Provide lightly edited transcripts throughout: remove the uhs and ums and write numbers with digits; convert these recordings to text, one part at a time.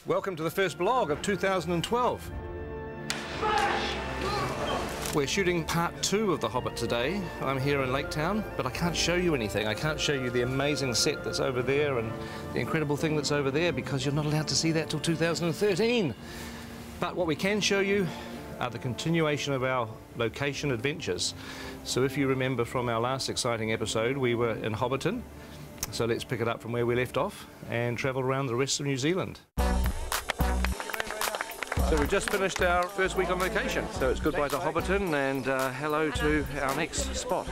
Welcome to the first vlog of 2012. We're shooting part 2 of The Hobbit today. I'm here in Lake Town, but I can't show you anything. I can't show you the amazing set that's over there and the incredible thing that's over there because you're not allowed to see that till 2013. But what we can show you are the continuation of our location adventures. So if you remember from our last exciting episode, we were in Hobbiton. So let's pick it up from where we left off and travel around the rest of New Zealand. So we've just finished our first week on vacation. So it's goodbye to Hobbiton and hello to our next spot.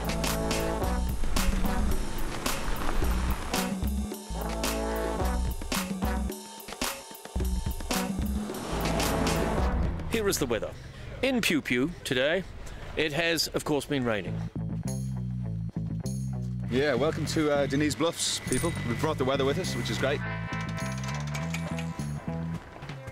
Here is the weather. In Pew Pew today, it has, of course, been raining. Yeah, welcome to Denise Bluffs, people. We've brought the weather with us, which is great.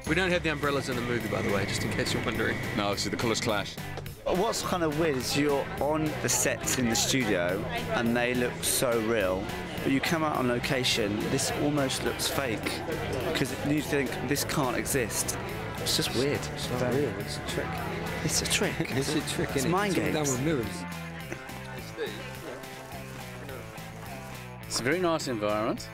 We don't have the umbrellas in the movie, by the way, just in case you're wondering. No, see, the colours clash. What's kind of weird is you're on the sets in the studio and they look so real, but you come out on location, this almost looks fake because you think this can't exist. It's just weird. It's not real, it's a trick. It's a trick. It's a trick, It's mind games. Done with mirrors. It's a very nice environment.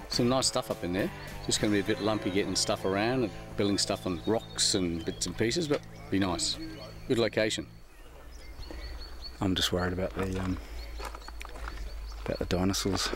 Some nice stuff up in there. Just going to be a bit lumpy getting stuff around and building stuff on rocks and bits and pieces, but be nice. Good location. I'm just worried about the dinosaurs.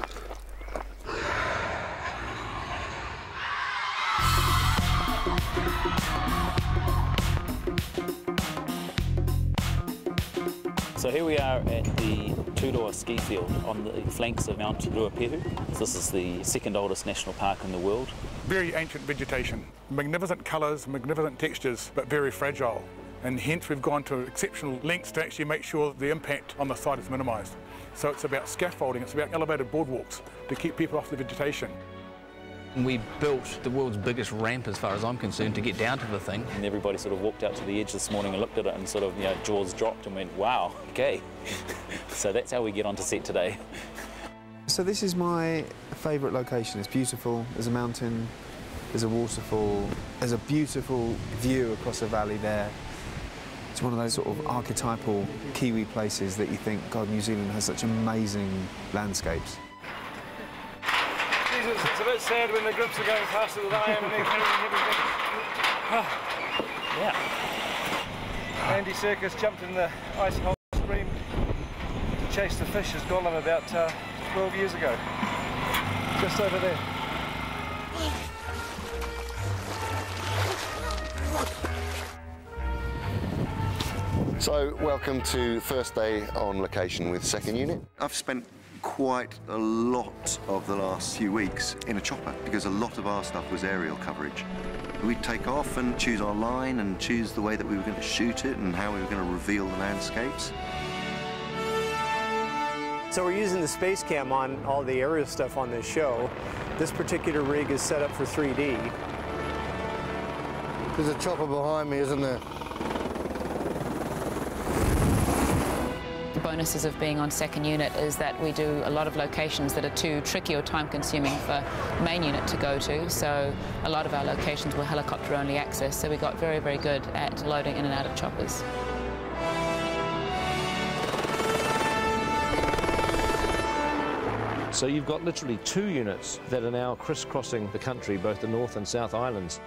So here we are at the Turoa ski field on the flanks of Mount Ruapehu. This is the second oldest national park in the world. Very ancient vegetation, magnificent colours, magnificent textures, but very fragile. And hence we've gone to exceptional lengths to actually make sure the impact on the site is minimised. So it's about scaffolding, it's about elevated boardwalks to keep people off the vegetation. We built the world's biggest ramp, as far as I'm concerned, to get down to the thing. And everybody sort of walked out to the edge this morning and looked at it and sort of, jaws dropped and went, wow, okay. So that's how we get onto set today. So this is my favourite location. It's beautiful. There's a mountain, there's a waterfall, there's a beautiful view across a valley there. It's one of those sort of archetypal Kiwi places that you think, God, New Zealand has such amazing landscapes. It's a bit sad when the grips are going faster than I am and they're carrying everything. Yeah. Andy Serkis jumped in the ice hole stream to chase the fish as Gollum about 12 years ago. Just over there. So, welcome to first day on location with second unit. I've spent quite a lot of the last few weeks in a chopper because a lot of our stuff was aerial coverage. We'd take off and choose our line and choose the way that we were going to shoot it and how we were going to reveal the landscapes. So we're using the space cam on all the aerial stuff on this show. This particular rig is set up for 3D. There's a chopper behind me, isn't there? The bonuses of being on second unit is that we do a lot of locations that are too tricky or time-consuming for main unit to go to, so a lot of our locations were helicopter-only access, so we got very, very good at loading in and out of choppers. So you've got literally 2 units that are now crisscrossing the country, both the North and South Islands.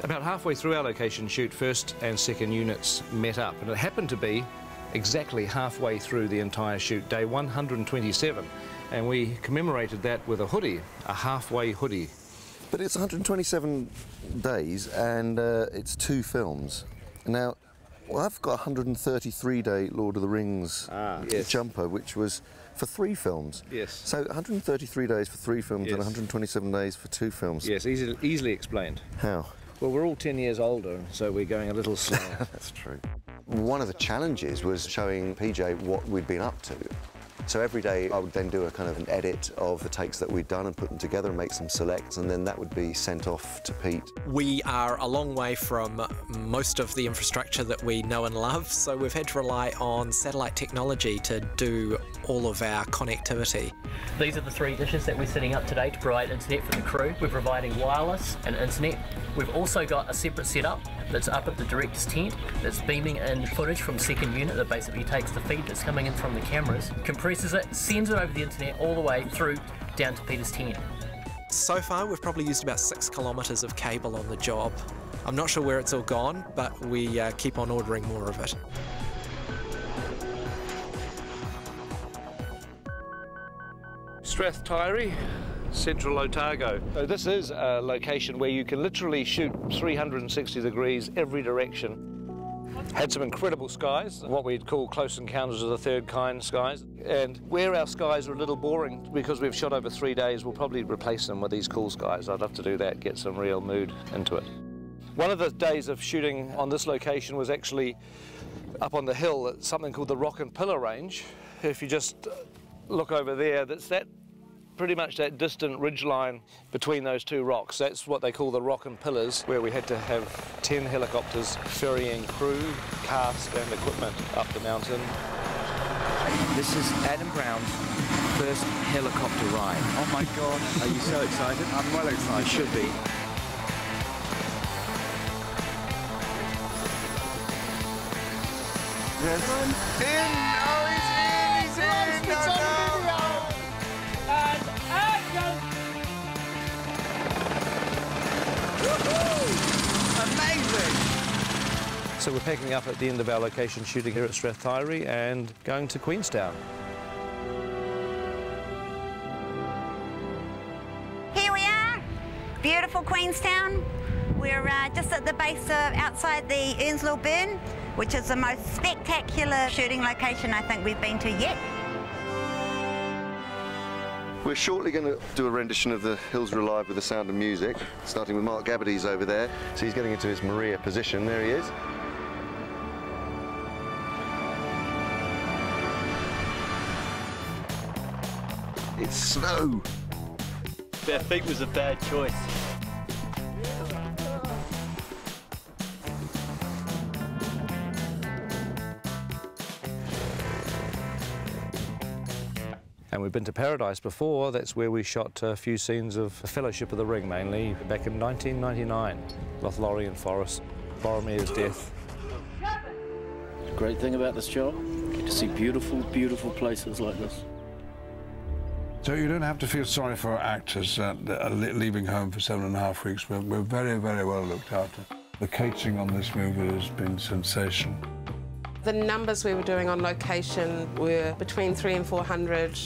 About halfway through our location shoot, first and second units met up, and it happened to be exactly halfway through the entire shoot, day 127, and we commemorated that with a hoodie, a halfway hoodie. But it's 127 days and it's 2 films. Now, I've got a 133-day Lord of the Rings jumper, which was for 3 films. Yes. So 133 days for 3 films and 127 days for 2 films. Yes, easily explained. How? Well, we're all 10 years older, so we're going a little slower. That's true. One of the challenges was showing PJ what we'd been up to. So every day I would then do a kind of an edit of the takes that we'd done and put them together and make some selects, and then that would be sent off to Pete. We are a long way from most of the infrastructure that we know and love, so we've had to rely on satellite technology to do all of our connectivity. These are the 3 dishes that we're setting up today to provide internet for the crew. We're providing wireless and internet. We've also got a separate setup that's up at the director's tent that's beaming in footage from second unit that basically takes the feed that's coming in from the cameras, compresses it, sends it over the internet all the way through down to Peter's tent. So far we've probably used about 6 kilometres of cable on the job. I'm not sure where it's all gone, but we keep on ordering more of it. Strathtyre, Central Otago. So this is a location where you can literally shoot 360 degrees every direction. Had some incredible skies, what we'd call close encounters of the third kind skies. And where our skies are a little boring, because we've shot over 3 days, we'll probably replace them with these cool skies. I'd love to do that, get some real mood into it. One of the days of shooting on this location was actually up on the hill at something called the Rock and Pillar Range. If you just look over there, that's that pretty much that distant ridge line between those 2 rocks. That's what they call the Rock and Pillars, where we had to have 10 helicopters ferrying crew, cast and equipment up the mountain. This is Adam Brown's first helicopter ride. Oh my gosh. Are you so excited? I'm well excited. You should be. Yes. In! Oh, he's in! He's in! No, no! And action! Amazing! So we're packing up at the end of our location shooting here at Strathtyre and going to Queenstown. Here we are, beautiful Queenstown. We're just at the base of outside the Earnslow Burn, which is the most spectacular shooting location I think we've been to yet. We're shortly going to do a rendition of The Hills Are Alive with the Sound of Music, starting with Mark Gabbady's over there. So he's getting into his Maria position. There he is. It's snow. Bare feet was a bad choice. And we've been to Paradise before. That's where we shot a few scenes of Fellowship of the Ring, mainly, back in 1999. Lothlorien Forest, Boromir's death. The great thing about this job, you get to see beautiful, beautiful places like this. So you don't have to feel sorry for our actors leaving home for 7.5 weeks. We're very, very well looked after. The catering on this movie has been sensational. The numbers we were doing on location were between 300 and 400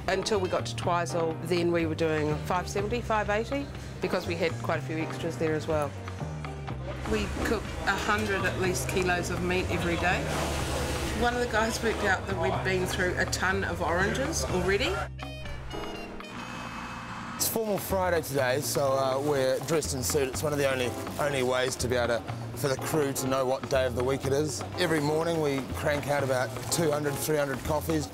until we got to Twizel. Then we were doing 570, 580 because we had quite a few extras there as well. We cook 100 at least kilos of meat every day. One of the guys worked out that we'd been through a ton of oranges already. It's Formal Friday today, so we're dressed in suit. It's one of the only ways to be able to, for the crew to know what day of the week it is. Every morning we crank out about 200, 300 coffees.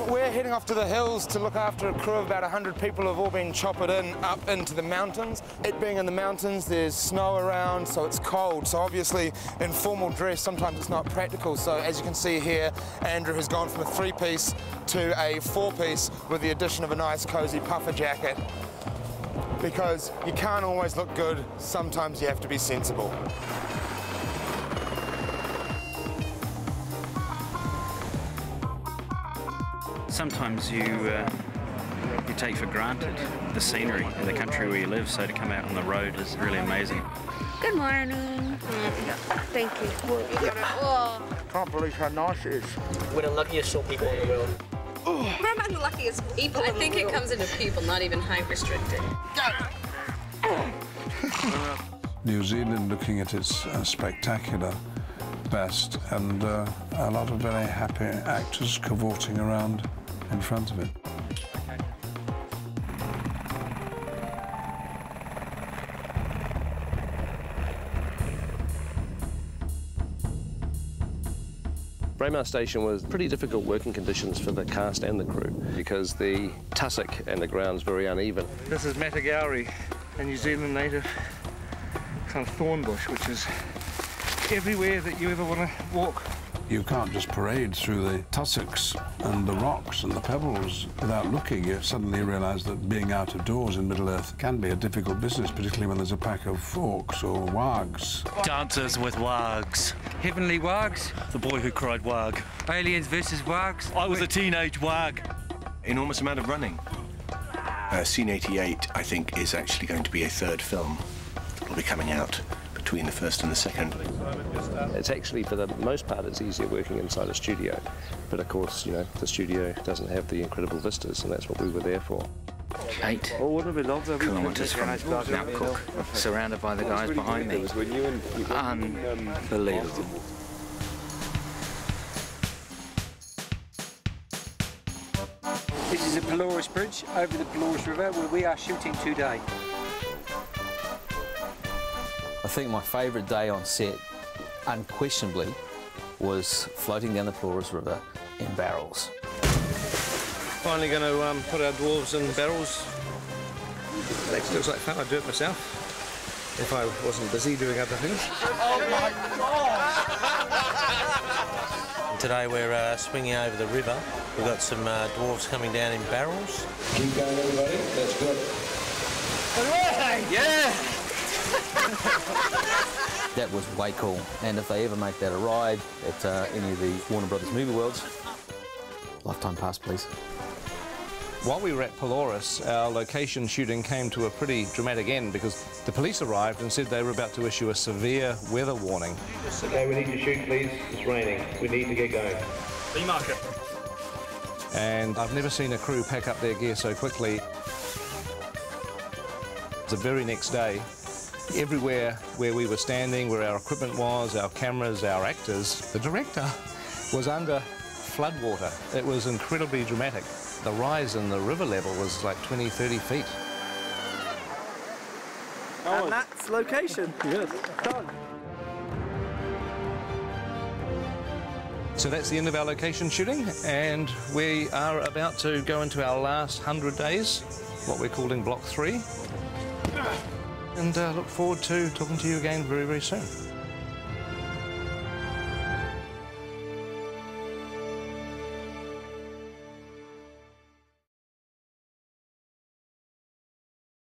We're heading off to the hills to look after a crew of about 100 people who have all been choppered in up into the mountains. It being in the mountains, there's snow around, so it's cold. So obviously in formal dress, sometimes it's not practical. So as you can see here, Andrew has gone from a 3-piece to a 4-piece with the addition of a nice cozy puffer jacket. Because you can't always look good, sometimes you have to be sensible. Sometimes you take for granted the scenery and the country where you live, so to come out on the road is really amazing. Good morning. Thank you. Oh. Can't believe how nice it is. We're the luckiest short people in the world. We're among the luckiest people. I think it comes into people, not even height restricted. New Zealand looking at its spectacular best, and a lot of very happy actors cavorting around in front of it. Braemar Station was pretty difficult working conditions for the cast and the crew because the tussock and the ground's very uneven. This is Matagauri, a New Zealand native kind of thorn bush, which is everywhere that you ever want to walk. You can't just parade through the tussocks and the rocks and the pebbles without looking. You suddenly realise that being out of doors in Middle-earth can be a difficult business, particularly when there's a pack of orcs or wargs. Dances with wargs. Heavenly wargs. The boy who cried warg. Aliens versus wargs. I was a teenage warg. Enormous amount of running. Scene 88, I think, is actually going to be a third film. It'll be coming out between the first and the second. It's actually, for the most part, it's easier working inside a studio. But of course, you know, the studio doesn't have the incredible vistas, and that's what we were there for. 8 kilometres from Mount Cook, surrounded by the guys behind me. Unbelievable. This is the Pelorus Bridge over the Pelorus River, where we are shooting today. I think my favourite day on set, unquestionably, was floating down the Pelorus River in barrels. Finally going to put our dwarves in barrels. It actually looks like fun. I'd do it myself if I wasn't busy doing other things. Oh my God! Today we're swinging over the river. We've got some dwarves coming down in barrels. Keep going, everybody. That's good. Yeah! That was way cool, and if they ever make that a ride at any of the Warner Brothers movie worlds, lifetime pass, please. While we were at Pelorus, our location shooting came to a pretty dramatic end because the police arrived and said they were about to issue a severe weather warning. Okay, we need to shoot, please. It's raining. We need to get going. B-marker. And I've never seen a crew pack up their gear so quickly. The very next day, everywhere where we were standing, where our equipment was, our cameras, our actors, the director was under floodwater. It was incredibly dramatic. The rise in the river level was like 20, 30 feet. And that's location. Yes. Done. So that's the end of our location shooting, and we are about to go into our last 100 days, what we're calling Block 3. And look forward to talking to you again very, very soon.